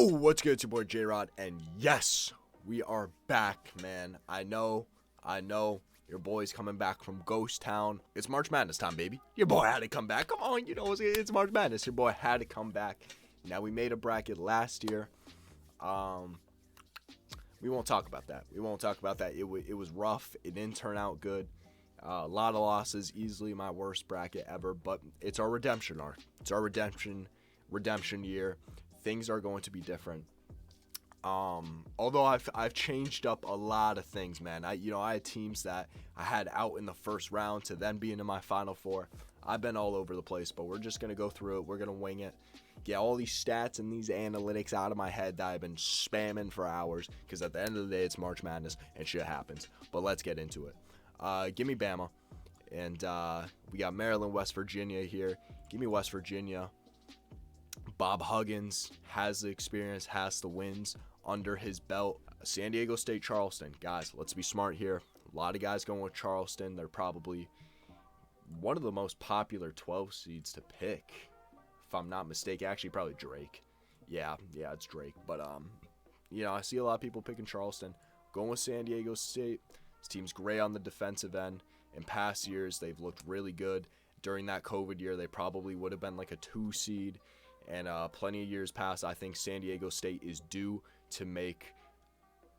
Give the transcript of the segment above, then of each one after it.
What's good? It's your boy J-Rod, and yes, we are back, man. I know, your boy's coming back from Ghost Town. It's March Madness time, baby. Your boy had to come back. Come on, it's March Madness. Your boy had to come back. Now, we made a bracket last year. We won't talk about that. It was rough. It didn't turn out good. A lot of losses, easily my worst bracket ever, but it's our redemption arc. It's our redemption year. Things are going to be different. Although I've changed up a lot of things, man. I had teams that I had out in the first round to then be into my final four. I've been all over the place, but we're just gonna go through it. We're gonna wing it. Get all these stats and these analytics out of my head that I've been spamming for hours. Because at the end of the day, it's March Madness and shit happens. But let's get into it. Give me Bama, and we got Maryland, West Virginia here. Give me West Virginia. Bob Huggins has the experience, has the wins under his belt. San Diego State, Charleston. Guys, let's be smart here. A lot of guys going with Charleston. They're probably one of the most popular 12 seeds to pick, if I'm not mistaken. Actually, probably Drake. Yeah, it's Drake. But, I see a lot of people picking Charleston. Going with San Diego State. This team's great on the defensive end. In past years, they've looked really good. During that COVID year, they probably would have been like a 2 seed. And plenty of years past, I think San Diego State is due to make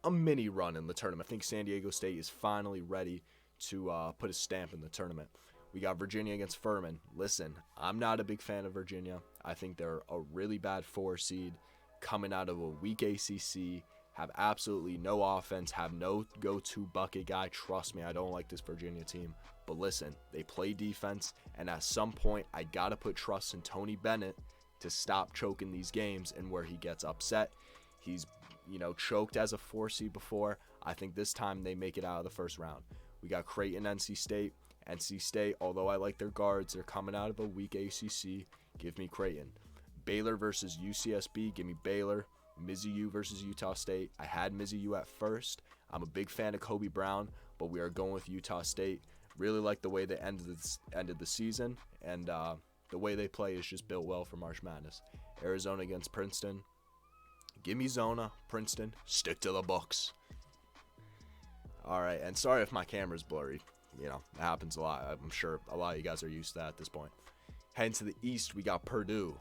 a mini run in the tournament. I think San Diego State is finally ready to put a stamp in the tournament. We got Virginia against Furman. Listen, I'm not a big fan of Virginia. I think they're a really bad 4 seed coming out of a weak ACC, have absolutely no offense, have no go-to bucket guy. Trust me, I don't like this Virginia team. But listen, they play defense, and at some point, I got to put trust in Tony Bennett to stop choking these games, and where he gets upset. He's, choked as a 4 seed before. I think this time they make it out of the first round. We got Creighton, NC State. NC State, although I like their guards, they're coming out of a weak ACC. Give me Creighton. Baylor versus UCSB. Give me Baylor. Mizzou versus Utah State. I had Mizzou at first. I'm a big fan of Kobe Brown, but we are going with Utah State. Really like the way they ended the season, and the way they play is just built well for March Madness. Arizona against Princeton. Give me Zona. Princeton. Stick to the books. All right, and sorry if my camera's blurry. It happens a lot. I'm sure a lot of you guys are used to that at this point. Heading to the East, we got Purdue.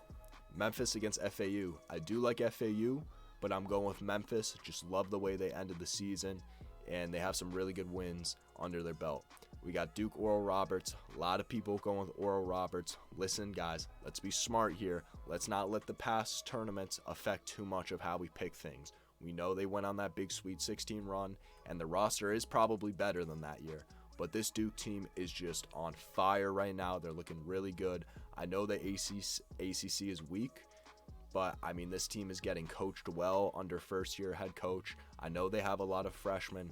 Memphis against FAU. I do like FAU, but I'm going with Memphis. Just love the way they ended the season, and they have some really good wins under their belt. We got Duke, Oral Roberts. A lot of people going with Oral Roberts. Listen, guys, let's be smart here. Let's not let the past tournaments affect too much of how we pick things. We know they went on that big Sweet 16 run, and the roster is probably better than that year. But this Duke team is just on fire right now. They're looking really good. I know the ACC is weak, but, this team is getting coached well under first-year head coach. I know they have a lot of freshmen,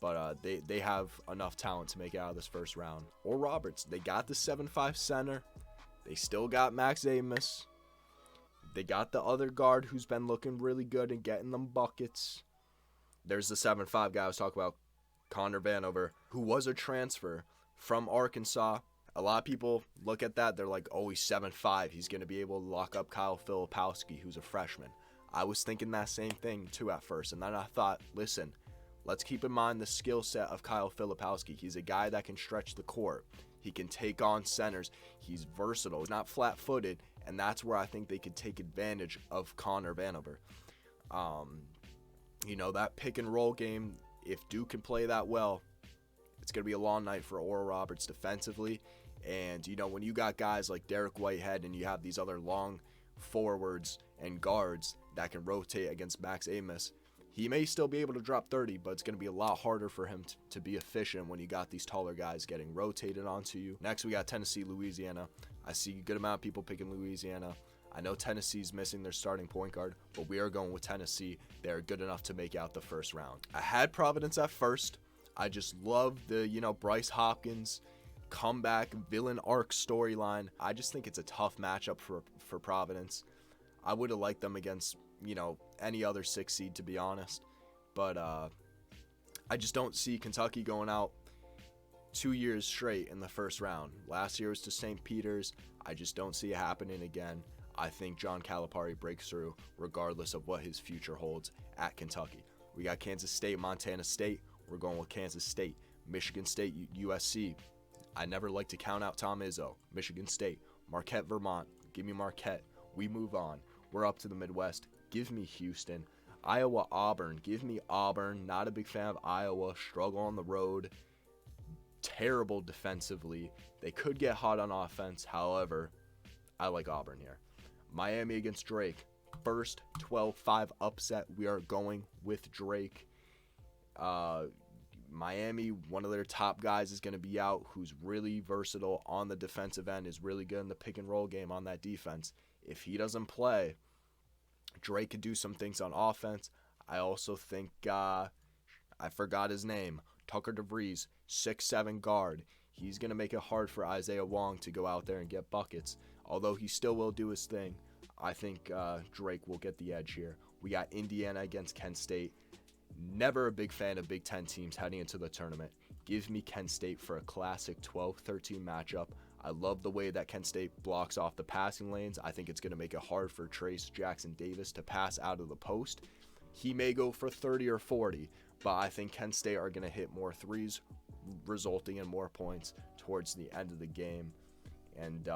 but they have enough talent to make it out of this first round. Or Roberts, they got the 7'5 center. They still got Max Amos. They got the other guard who's been looking really good and getting them buckets. There's the 7'5 guy I was talking about, Connor Vanover, who was a transfer from Arkansas. A lot of people look at that, they're like, oh, he's 7'5. He's going to be able to lock up Kyle Filipowski, who's a freshman. I was thinking that same thing, too, at first. And then I thought, listen, let's keep in mind the skill set of Kyle Filipowski. He's a guy that can stretch the court. He can take on centers. He's versatile. He's not flat-footed, and that's where I think they could take advantage of Connor Vanover. That pick-and-roll game, if Duke can play that well, it's going to be a long night for Oral Roberts defensively. And, when you got guys like Derek Whitehead and you have these other long forwards and guards that can rotate against Max Amos, he may still be able to drop 30, but it's going to be a lot harder for him to be efficient when you got these taller guys getting rotated onto you. Next, we got Tennessee, Louisiana. I see a good amount of people picking Louisiana. I know Tennessee's missing their starting point guard, but we are going with Tennessee. They're good enough to make out the first round. I had Providence at first. I just love the, Bryce Hopkins comeback villain arc storyline. I just think it's a tough matchup for Providence. I would have liked them against, any other 6 seed, to be honest. But I just don't see Kentucky going out 2 years straight in the first round. Last year was to St. Peter's. I just don't see it happening again. I think John Calipari breaks through regardless of what his future holds at Kentucky. We got Kansas State, Montana State. We're going with Kansas State. Michigan State, USC. I never like to count out Tom Izzo. Michigan State. Marquette, Vermont. Give me Marquette. We move on. We're up to the Midwest. Give me Houston. Iowa, Auburn. Give me Auburn. Not a big fan of Iowa. Struggle on the road. Terrible defensively. They could get hot on offense. However, I like Auburn here. Miami against Drake. First 12-5 upset. We are going with Drake. Miami, one of their top guys is going to be out, who's really versatile on the defensive end, is really good in the pick and roll game on that defense. If he doesn't play, Drake could do some things on offense. I also think, I forgot his name, Tucker DeVries, 6'7" guard. He's going to make it hard for Isaiah Wong to go out there and get buckets. Although he still will do his thing, I think Drake will get the edge here. We got Indiana against Kent State. Never a big fan of Big Ten teams heading into the tournament. Give me Kent State for a classic 12-13 matchup. I love the way that Kent State blocks off the passing lanes. I think it's going to make it hard for Trace Jackson Davis to pass out of the post. He may go for 30 or 40, but I think Kent State are going to hit more threes, resulting in more points towards the end of the game. And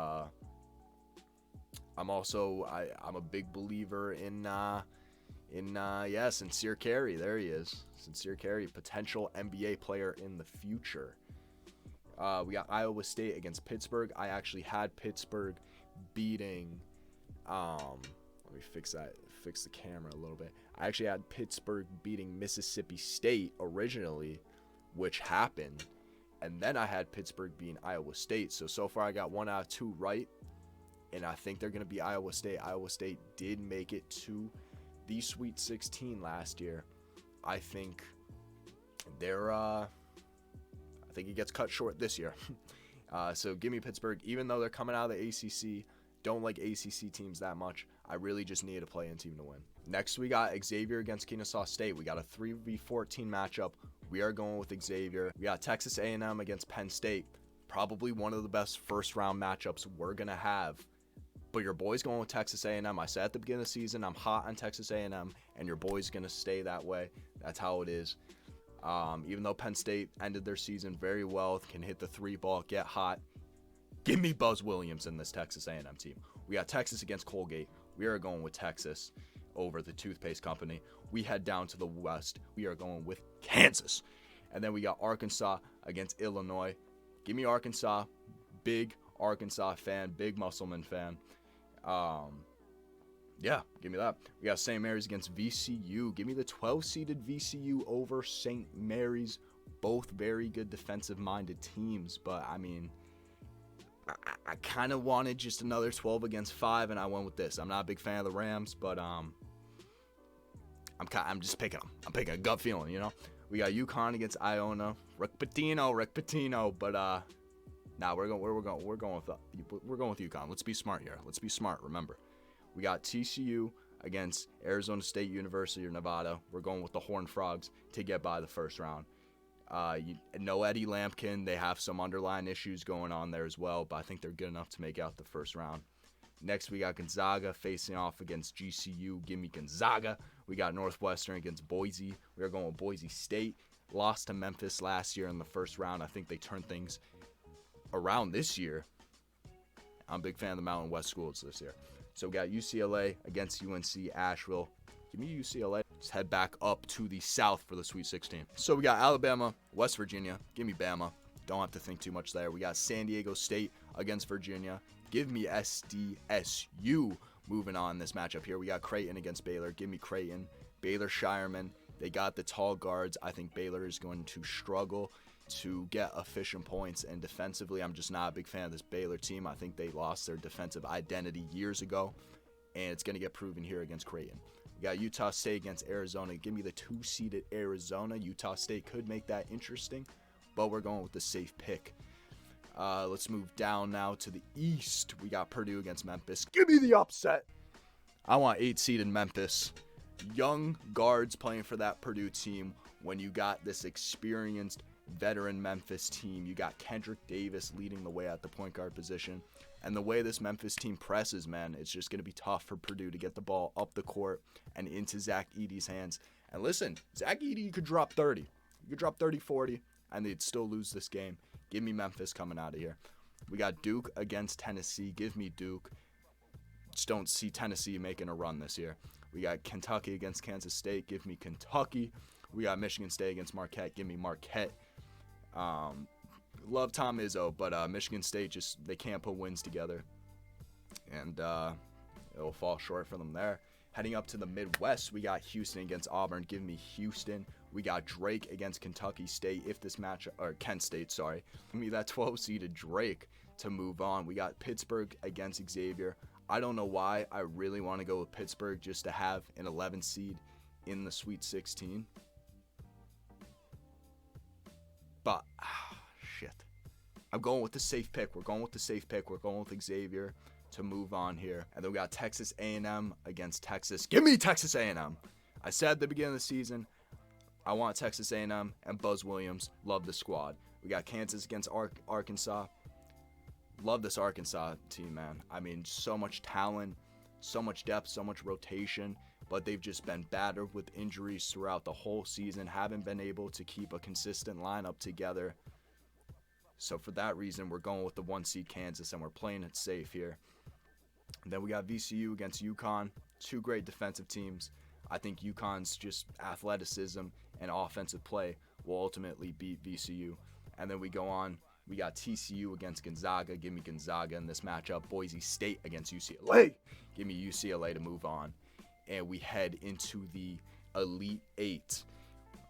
I'm a big believer in Sincere Carey. There he is. Sincere Carey, potential NBA player in the future. We got Iowa State against Pittsburgh. I actually had Pittsburgh beating let me fix the camera a little bit. I actually had Pittsburgh beating Mississippi State originally, which happened. And then I had Pittsburgh beating Iowa State. So far I got 1 out of 2 right. And I think they're going to be Iowa State. Iowa State did make it to the Sweet 16 last year. I think I think it gets cut short this year. So give me Pittsburgh. Even though they're coming out of the ACC, don't like ACC teams that much. I really just need a play-in team to win. Next, we got Xavier against Kennesaw State. We got a 3v14 matchup. We are going with Xavier. We got Texas A&M against Penn State. Probably one of the best first-round matchups we're going to have. But your boy's going with Texas A&M. I said at the beginning of the season, I'm hot on Texas A&M, and your boy's going to stay that way. That's how it is. Even though Penn State ended their season very well, can hit the 3-ball, get hot. Give me Buzz Williams in this Texas A&M team. We got Texas against Colgate. We are going with Texas over the toothpaste company. We head down to the West. We are going with Kansas. And then we got Arkansas against Illinois. Give me Arkansas. Big Arkansas fan. Big Musselman fan. Yeah, give me that. We got St. Mary's against VCU. Give me the 12-seeded VCU over St. Mary's. Both very good defensive-minded teams, but I mean, I kind of wanted just another 12 against 5, and I went with this. I'm not a big fan of the Rams, but I'm just picking them. I'm picking a gut feeling, you know. We got UConn against Iona. Rick Pitino, but we're going with UConn. Let's be smart here. Let's be smart. Remember, we got TCU against Arizona State University or Nevada. We're going with the Horned Frogs to get by the first round. No Eddie Lampkin. They have some underlying issues going on there as well, but I think they're good enough to make out the first round. Next, we got Gonzaga facing off against GCU. Give me Gonzaga. We got Northwestern against Boise. We are going with Boise State. Lost to Memphis last year in the first round. I think they turned things around this year. I'm a big fan of the Mountain West schools this year. So we got UCLA against UNC Asheville. Give me UCLA. Let's head back up to the South for the Sweet 16. So we got Alabama, West Virginia. Give me Bama. Don't have to think too much there. We got San Diego State against Virginia. Give me SDSU. Moving on this matchup here. We got Creighton against Baylor. Give me Creighton. Baylor Shireman. They got the tall guards. I think Baylor is going to struggle to get efficient points, and defensively, I'm just not a big fan of this Baylor team. I think they lost their defensive identity years ago, and it's going to get proven here against Creighton. We got Utah State against Arizona. Give me the 2-seeded Arizona. Utah State could make that interesting, but we're going with the safe pick. Let's move down now to the East. We got Purdue against Memphis. Give me the upset. I want 8-seeded Memphis. Young guards playing for that Purdue team when you got this experienced veteran Memphis team. You got Kendrick Davis leading the way at the point guard position. And the way this Memphis team presses, man, it's just going to be tough for Purdue to get the ball up the court and into Zach Edey's hands. And listen, Zach Edey could drop 30. He could drop 30, 40, and they'd still lose this game. Give me Memphis coming out of here. We got Duke against Tennessee. Give me Duke. Just don't see Tennessee making a run this year. We got Kentucky against Kansas State. Give me Kentucky. We got Michigan State against Marquette. Give me Marquette. Love Tom Izzo, but Michigan State they can't put wins together, and it'll fall short for them there. Heading up to the Midwest, we got Houston against Auburn. Give me Houston. We got Drake against Kentucky State. Kent State, sorry. Give me that 12-seeded Drake to move on. We got Pittsburgh against Xavier. I don't know why I really want to go with Pittsburgh just to have an 11 seed in the Sweet 16. But, shit. I'm going with the safe pick. We're going with Xavier to move on here. And then we got Texas A&M against Texas. Give me Texas A&M. I said at the beginning of the season, I want Texas A&M and Buzz Williams. Love the squad. We got Kansas against Arkansas. Love this Arkansas team, man. I mean, so much talent, so much depth, so much rotation. But they've just been battered with injuries throughout the whole season. Haven't been able to keep a consistent lineup together. So for that reason, we're going with the 1 seed Kansas, and we're playing it safe here. And then we got VCU against UConn. Two great defensive teams. I think UConn's just athleticism and offensive play will ultimately beat VCU. And then we go on. We got TCU against Gonzaga. Give me Gonzaga in this matchup. Boise State against UCLA. Give me UCLA to move on. And we head into the Elite Eight.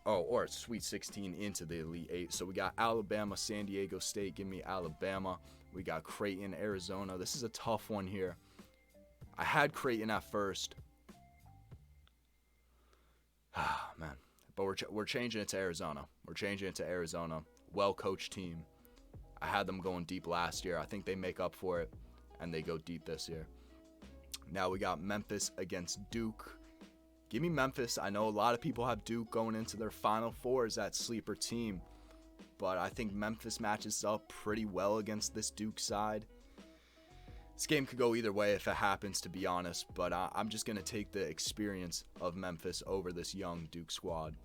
Or Sweet 16 into the Elite Eight. So we got Alabama, San Diego State. Give me Alabama. We got Creighton, Arizona. This is a tough one here. I had Creighton at first. Man. But we're changing it to Arizona. Well-coached team. I had them going deep last year. I think they make up for it, and they go deep this year. Now we got Memphis against Duke. Give me Memphis. I know a lot of people have Duke going into their Final Four as that sleeper team, but I think Memphis matches up pretty well against this Duke side. This game could go either way if it happens, to be honest, but I'm just going to take the experience of Memphis over this young Duke squad.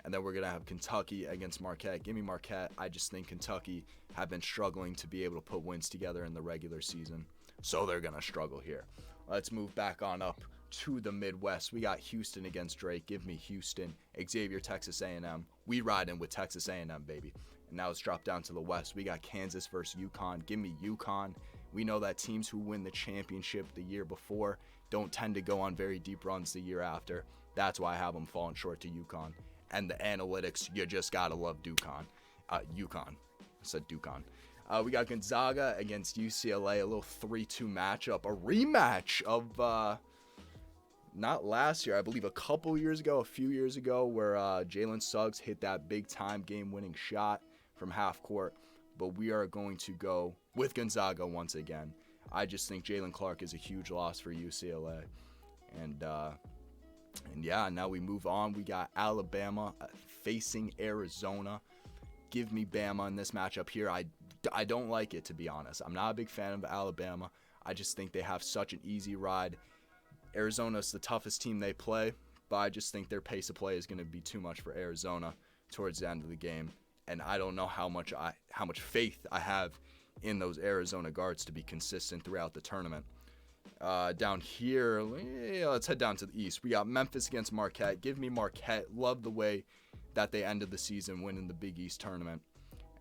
And then we're going to have Kentucky against Marquette. Give me Marquette. I just think Kentucky have been struggling to be able to put wins together in the regular season, so they're going to struggle here. Let's move back on up to the Midwest. We got Houston against Drake. Give me Houston. Xavier, Texas A&M. We ride in with Texas A&M, baby. And now let's drop down to the West. We got Kansas versus UConn. Give me UConn. We know that teams who win the championship the year before don't tend to go on very deep runs the year after. That's why I have them falling short to UConn. And the analytics, you just got to love UConn. I said Ducon. We got Gonzaga against UCLA, a little 3-2 matchup, a rematch of not last year, I believe a few years ago, where Jalen Suggs hit that big-time game-winning shot from half court. But we are going to go with Gonzaga once again. I just think Jalen Clark is a huge loss for UCLA. And yeah, now we move on. We got Alabama facing Arizona. Give me Bama in this matchup here. I don't like it, to be honest. I'm not a big fan of Alabama. I just think they have such an easy ride. Arizona's the toughest team they play, but I just think their pace of play is going to be too much for Arizona towards the end of the game. And I don't know how much faith I have in those Arizona guards to be consistent throughout the tournament. Down here, let's head down to the East. We got Memphis against Marquette. Give me Marquette. Love the way that they ended the season winning the Big East tournament.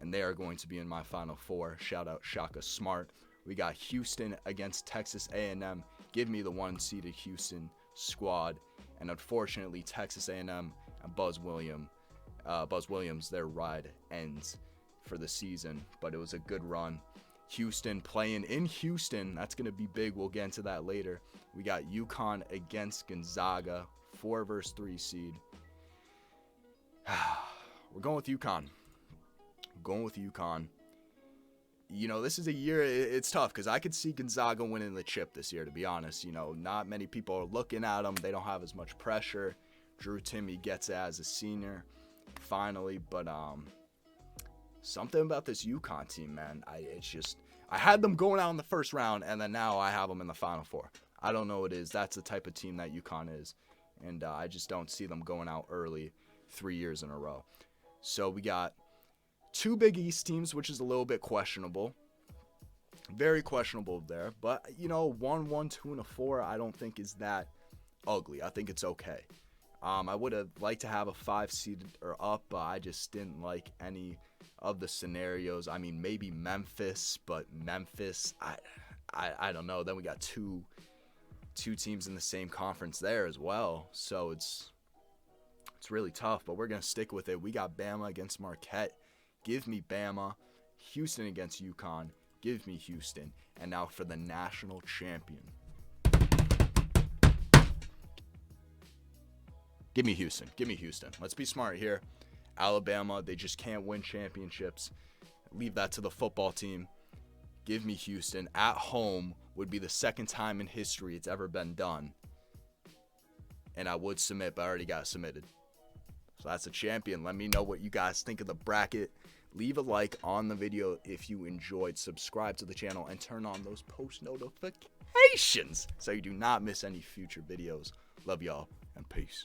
And they are going to be in my Final Four. Shout out Shaka Smart. We got Houston against Texas A&M. Give me the 1-seeded Houston squad. And unfortunately, Texas A&M and Buzz Williams, their ride ends for the season. But it was a good run. Houston playing in Houston. That's going to be big. We'll get into that later. We got UConn against Gonzaga. 4 versus 3 seed. We're going with UConn. You know, this is a year, it's tough because I could see Gonzaga winning the chip this year, to be honest. You know, not many people are looking at them. They don't have as much pressure. Drew Timme gets it as a senior, finally. But something about this UConn team, man. I had them going out in the first round, and then now I have them in the Final Four. I don't know what it is. That's the type of team that UConn is, and I just don't see them going out early 3 years in a row. So we got 2 Big East teams, which is a little bit questionable. Very questionable there. But, 1, 2, and a 4 I don't think is that ugly. I think it's okay. I would have liked to have a 5 seed or up, but I just didn't like any of the scenarios. I mean, maybe Memphis, but Memphis, I don't know. Then we got two teams in the same conference there as well. So it's really tough, but we're going to stick with it. We got Bama against Marquette. Give me Bama. Houston against UConn. Give me Houston. And now for the national champion. Give me Houston. Give me Houston. Let's be smart here. Alabama, they just can't win championships. Leave that to the football team. Give me Houston. At home would be the second time in history it's ever been done. And I would submit, but I already got submitted. So that's a champion. Let me know what you guys think of the bracket. Leave a like on the video if you enjoyed. Subscribe to the channel and turn on those post notifications so you do not miss any future videos. Love y'all and peace.